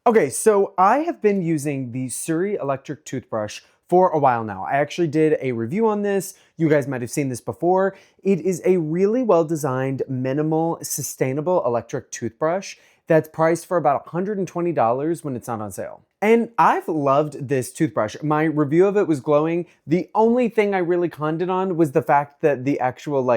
Okay, so I have been using the SURI electric toothbrush for a while now. I actually did a review on this. You guys might have seen this before. It is a really well-designed, minimal, sustainable electric toothbrush that's priced for about $120 when it's not on sale. And I've loved this toothbrush. My review of it was glowing. The only thing I really conned it on was the fact that the actual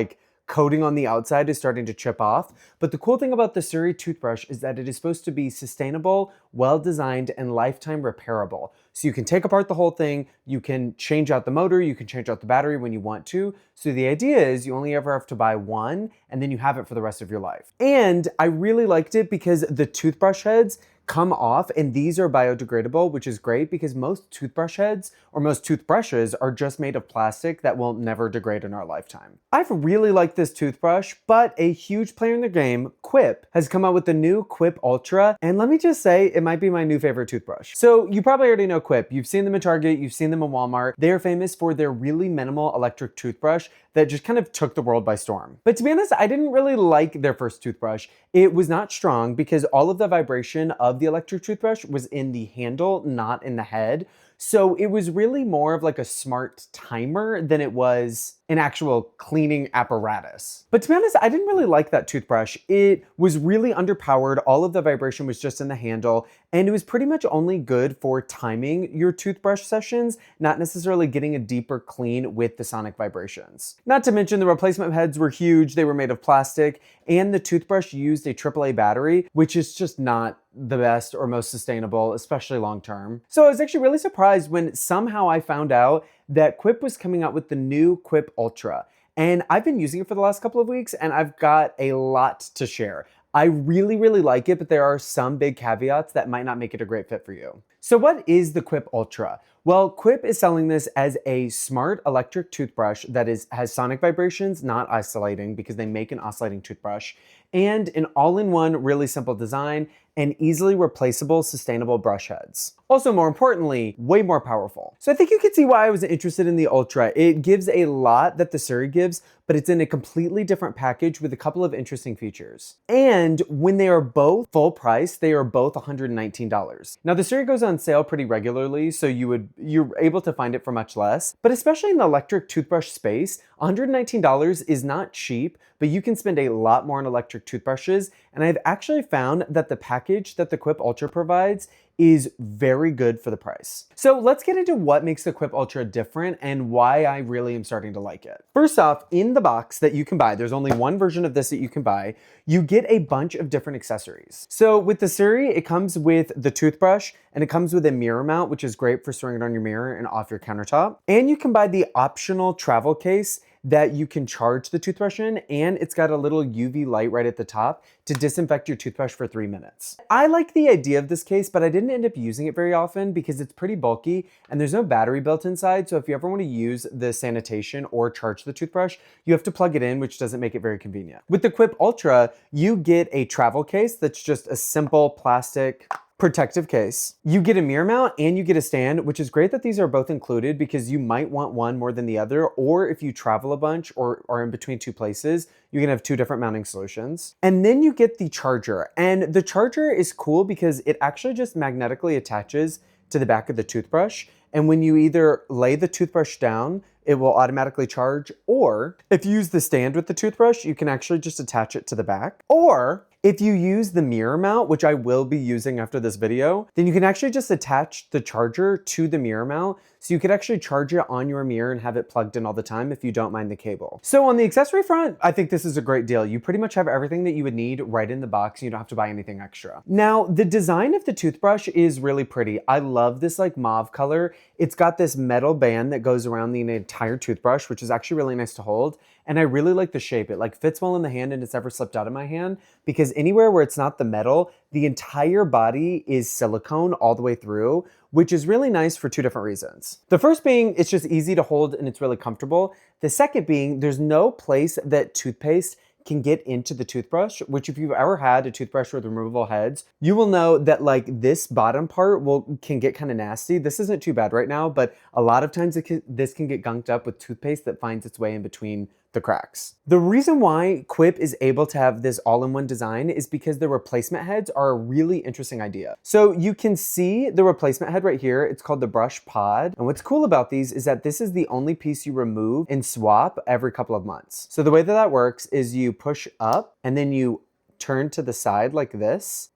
coating on the outside is starting to chip off. But the cool thing about the SURI toothbrush is that it is supposed to be sustainable, well-designed, and lifetime repairable. So you can take apart the whole thing, you can change out the motor, you can change out the battery when you want to. So the idea is you only ever have to buy one and then you have it for the rest of your life. And I really liked it because the toothbrush heads come off, and these are biodegradable, which is great because most toothbrush heads or most toothbrushes are just made of plastic that will never degrade in our lifetime. I've really liked this toothbrush, but a huge player in the game, Quip, has come out with the new Quip Ultra, and let me just say, it might be my new favorite toothbrush. So you probably already know Quip. You've seen them at Target, you've seen them in Walmart. They are famous for their really minimal electric toothbrush that just kind of took the world by storm. But to be honest, I didn't really like their first toothbrush. It was not strong because all of the vibration of the electric toothbrush was in the handle, not in the head. So it was really more of like a smart timer than it was an actual cleaning apparatus. But to be honest, I didn't really like that toothbrush. It was really underpowered. All of the vibration was just in the handle, and it was pretty much only good for timing your toothbrush sessions, not necessarily getting a deeper clean with the sonic vibrations. Not to mention the replacement heads were huge. They were made of plastic, and the toothbrush used a AAA battery, which is just not the best or most sustainable, especially long term. So I was actually really surprised when somehow I found out that Quip was coming out with the new Quip Ultra. And I've been using it for the last couple of weeks, and I've got a lot to share. I really, really like it, but there are some big caveats that might not make it a great fit for you. So what is the Quip Ultra? Well, Quip is selling this as a smart electric toothbrush that has sonic vibrations, not oscillating, because they make an oscillating toothbrush, and an all-in-one really simple design and easily replaceable sustainable brush heads. Also, more importantly, way more powerful. So I think you can see why I was interested in the Ultra. It gives a lot that the SURI gives, but it's in a completely different package with a couple of interesting features. And when they are both full price, they are both $119. Now the SURI goes on sale pretty regularly, so you're able to find it for much less. But especially in the electric toothbrush space, $119 is not cheap, but you can spend a lot more on electric toothbrushes. And I've actually found that the package that the Quip Ultra provides is very good for the price. So let's get into what makes the Quip Ultra different and why I really am starting to like it. First off, in the box that you can buy, there's only one version of this that you can buy, you get a bunch of different accessories. So with the SURI, it comes with the toothbrush and it comes with a mirror mount, which is great for storing it on your mirror and off your countertop. And you can buy the optional travel case that you can charge the toothbrush in, and it's got a little UV light right at the top to disinfect your toothbrush for 3 minutes. I like the idea of this case, but I didn't end up using it very often because it's pretty bulky and there's no battery built inside. So if you ever want to use the sanitation or charge the toothbrush, you have to plug it in, which doesn't make it very convenient. With the Quip Ultra, you get a travel case that's just a simple plastic protective case. You get a mirror mount and you get a stand, which is great that these are both included because you might want one more than the other, or if you travel a bunch or are in between two places, you can have two different mounting solutions. And then you get the charger, and the charger is cool because it actually just magnetically attaches to the back of the toothbrush. And when you either lay the toothbrush down, it will automatically charge, or if you use the stand with the toothbrush, you can actually just attach it to the back. Or if you use the mirror mount, which I will be using after this video, then you can actually just attach the charger to the mirror mount. So you could actually charge it on your mirror and have it plugged in all the time if you don't mind the cable. So on the accessory front, I think this is a great deal. You pretty much have everything that you would need right in the box. You don't have to buy anything extra. Now, the design of the toothbrush is really pretty. I love this mauve color. It's got this metal band that goes around the entire toothbrush, which is actually really nice to hold. And I really like the shape. It fits well in the hand and it's never slipped out of my hand because anywhere where it's not the metal, the entire body is silicone all the way through, which is really nice for two different reasons. The first being, it's just easy to hold and it's really comfortable. The second being, there's no place that toothpaste can get into the toothbrush, which if you've ever had a toothbrush with removable heads, you will know that this bottom part can get kind of nasty. This isn't too bad right now, but a lot of times this can get gunked up with toothpaste that finds its way in between the cracks. The reason why Quip is able to have this all-in-one design is because the replacement heads are a really interesting idea. So you can see the replacement head right here. It's called the brush pod. And what's cool about these is that this is the only piece you remove and swap every couple of months. So the way that that works is you push up and then you turn to the side like this,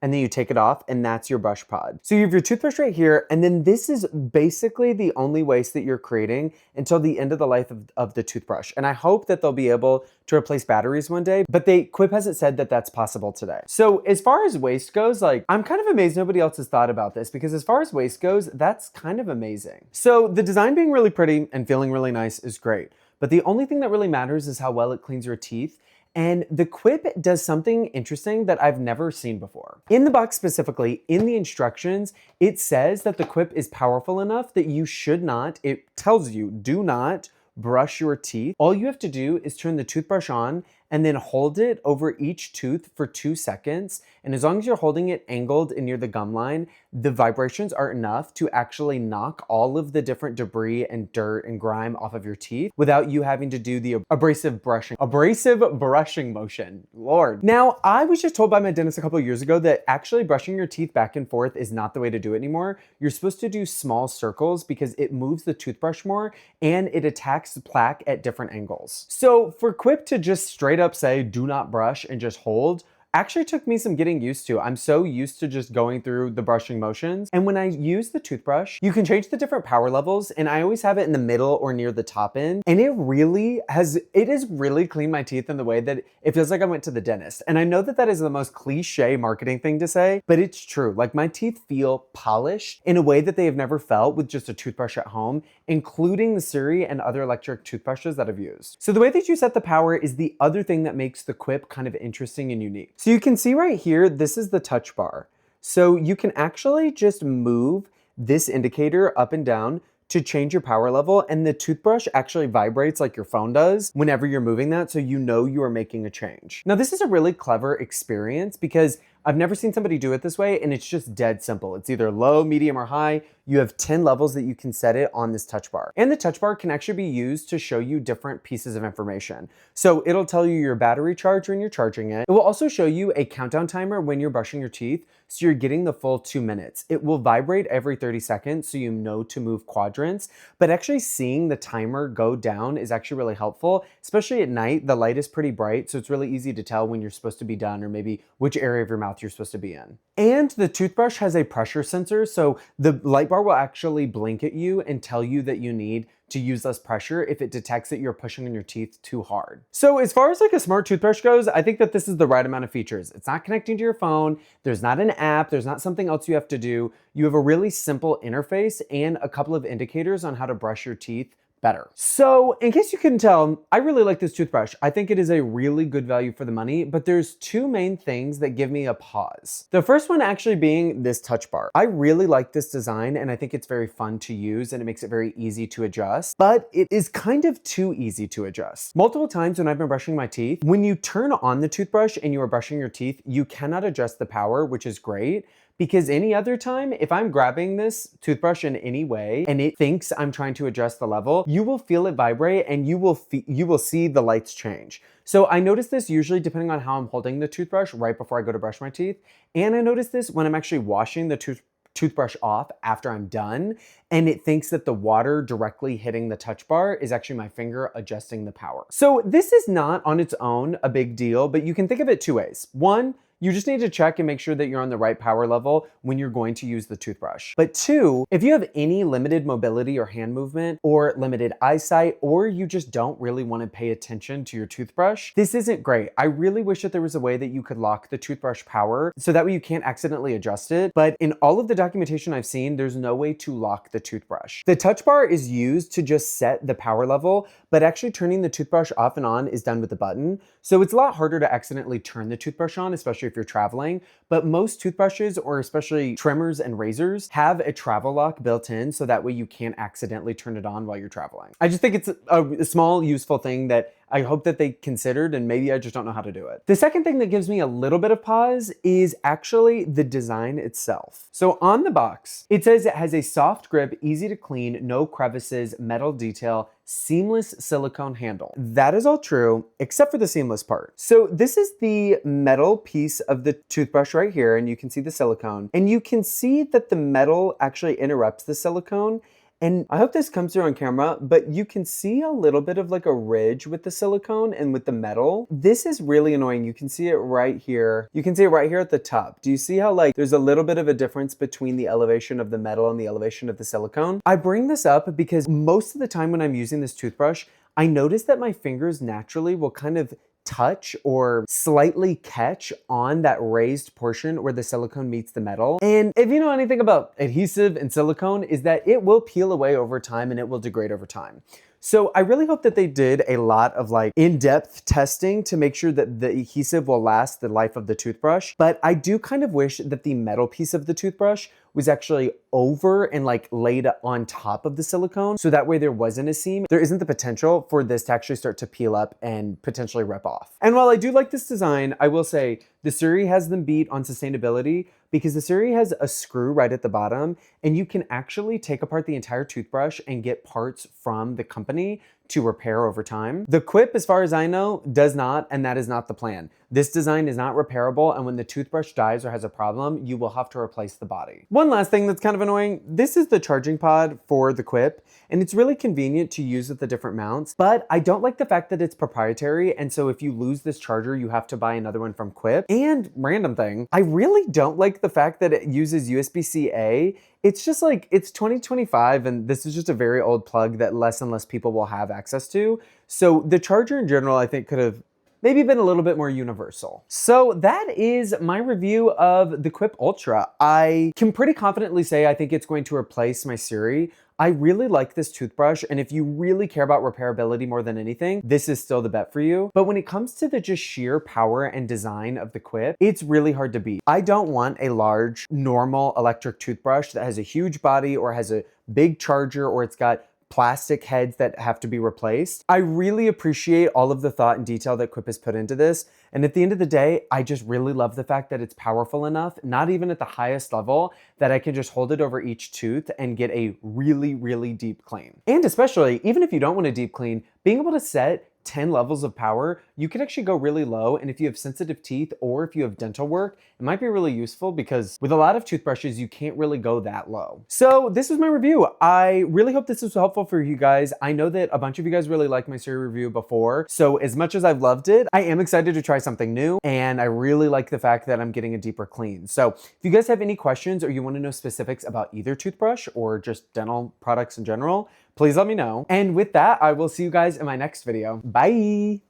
and then you take it off, and that's your brush pod. So you have your toothbrush right here, and then this is basically the only waste that you're creating until the end of the life of the toothbrush. And I hope that they'll be able to replace batteries one day, but Quip hasn't said that that's possible today. So as far as waste goes, like, I'm kind of amazed nobody else has thought about this, because as far as waste goes, that's kind of amazing. So the design being really pretty and feeling really nice is great, but the only thing that really matters is how well it cleans your teeth. And the Quip does something interesting that I've never seen before. In the box specifically, in the instructions, it says that the Quip is powerful enough that you should not, it tells you, do not brush your teeth. All you have to do is turn the toothbrush on and then hold it over each tooth for 2 seconds. And as long as you're holding it angled and near the gum line, the vibrations are enough to actually knock all of the different debris and dirt and grime off of your teeth without you having to do the abrasive brushing motion. Lord. Now, I was just told by my dentist a couple of years ago that actually brushing your teeth back and forth is not the way to do it anymore. You're supposed to do small circles because it moves the toothbrush more and it attacks the plaque at different angles. So for Quip to just straight up say, do not brush and just hold, actually took me some getting used to. I'm so used to just going through the brushing motions. And when I use the toothbrush, you can change the different power levels, and I always have it in the middle or near the top end. And it has really cleaned my teeth in the way that it feels like I went to the dentist. And I know that that is the most cliche marketing thing to say, but it's true. Like, my teeth feel polished in a way that they have never felt with just a toothbrush at home, including the SURI and other electric toothbrushes that I've used. So the way that you set the power is the other thing that makes the Quip kind of interesting and unique. So you can see right here, this is the touch bar. So you can actually just move this indicator up and down to change your power level, and the toothbrush actually vibrates like your phone does whenever you're moving that, so you know you are making a change. Now, this is a really clever experience because I've never seen somebody do it this way, and it's just dead simple. It's either low, medium, or high. You have 10 levels that you can set it on this touch bar. And the touch bar can actually be used to show you different pieces of information. So it'll tell you your battery charge when you're charging it. It will also show you a countdown timer when you're brushing your teeth, so you're getting the full 2 minutes. It will vibrate every 30 seconds, so you know to move quadrants, but actually seeing the timer go down is actually really helpful, especially at night. The light is pretty bright, so it's really easy to tell when you're supposed to be done or maybe which area of your mouth you're supposed to be in. And the toothbrush has a pressure sensor, so the light bar will actually blink at you and tell you that you need to use less pressure if it detects that you're pushing on your teeth too hard. So as far as like a smart toothbrush goes, I think that this is the right amount of features. It's not connecting to your phone. There's not an app. There's not something else you have to do. You have a really simple interface and a couple of indicators on how to brush your teeth better. So in case you couldn't tell, I really like this toothbrush. I think it is a really good value for the money, but there's two main things that give me a pause. The first one actually being this touch bar. I really like this design and I think it's very fun to use and it makes it very easy to adjust, but it is kind of too easy to adjust. Multiple times when I've been brushing my teeth, when you turn on the toothbrush and you are brushing your teeth, you cannot adjust the power, which is great. Because any other time, if I'm grabbing this toothbrush in any way and it thinks I'm trying to adjust the level, you will feel it vibrate and you will see the lights change. So I notice this usually depending on how I'm holding the toothbrush right before I go to brush my teeth. And I notice this when I'm actually washing the toothbrush off after I'm done, and it thinks that the water directly hitting the touch bar is actually my finger adjusting the power. So this is not on its own a big deal, but you can think of it two ways. One, you just need to check and make sure that you're on the right power level when you're going to use the toothbrush. But two, if you have any limited mobility or hand movement or limited eyesight, or you just don't really want to pay attention to your toothbrush, this isn't great. I really wish that there was a way that you could lock the toothbrush power so that way you can't accidentally adjust it. But in all of the documentation I've seen, there's no way to lock the toothbrush. The touch bar is used to just set the power level, but actually turning the toothbrush off and on is done with the button. So it's a lot harder to accidentally turn the toothbrush on, especially if you're traveling, but most toothbrushes or especially trimmers and razors have a travel lock built in so that way you can't accidentally turn it on while you're traveling. I just think it's a small useful thing that I hope that they considered, and maybe I just don't know how to do it. The second thing that gives me a little bit of pause is actually the design itself. So on the box, it says it has a soft grip, easy to clean, no crevices, metal detail, seamless silicone handle. That is all true, except for the seamless part. So this is the metal piece of the toothbrush right here, and you can see the silicone. And you can see that the metal actually interrupts the silicone. And I hope this comes through on camera, but you can see a little bit of like a ridge with the silicone and with the metal. This is really annoying. You can see it right here. You can see it right here at the top. Do you see how like there's a little bit of a difference between the elevation of the metal and the elevation of the silicone? I bring this up because most of the time when I'm using this toothbrush, I notice that my fingers naturally will kind of touch or slightly catch on that raised portion where the silicone meets the metal. And if you know anything about adhesive and silicone, is that it will peel away over time and it will degrade over time. So I really hope that they did a lot of like in-depth testing to make sure that the adhesive will last the life of the toothbrush. But I do kind of wish that the metal piece of the toothbrush was actually over and like laid on top of the silicone. So that way there wasn't a seam. There isn't the potential for this to actually start to peel up and potentially rip off. And while I do like this design, I will say the SURI has them beat on sustainability because the SURI has a screw right at the bottom and you can actually take apart the entire toothbrush and get parts from the company to repair over time. The Quip, as far as I know, does not, and that is not the plan. This design is not repairable, and when the toothbrush dies or has a problem, you will have to replace the body. One last thing that's kind of annoying, this is the charging pod for the Quip, and it's really convenient to use with the different mounts, but I don't like the fact that it's proprietary, and so if you lose this charger, you have to buy another one from Quip. And random thing, I really don't like the fact that it uses USB-C-A. It's just like, it's 2025 and this is just a very old plug that less and less people will have access to. So the charger in general, I think could have maybe been a little bit more universal. So that is my review of the Quip Ultra. I can pretty confidently say I think it's going to replace my SURI. I really like this toothbrush, and if you really care about repairability more than anything, this is still the bet for you. But when it comes to the just sheer power and design of the Quip, it's really hard to beat. I don't want a large, normal electric toothbrush that has a huge body or has a big charger or it's got plastic heads that have to be replaced. I really appreciate all of the thought and detail that Quip has put into this. And at the end of the day, I just really love the fact that it's powerful enough, not even at the highest level, that I can just hold it over each tooth and get a really, really deep clean. And especially, even if you don't want a deep clean, being able to set 10 levels of power, you can actually go really low. And if you have sensitive teeth or if you have dental work, it might be really useful because with a lot of toothbrushes, you can't really go that low. So this was my review. I really hope this was helpful for you guys. I know that a bunch of you guys really liked my SURI review before. So as much as I've loved it, I am excited to try something new. And I really like the fact that I'm getting a deeper clean. So if you guys have any questions or you want to know specifics about either toothbrush or just dental products in general, please let me know. And with that, I will see you guys in my next video. Bye.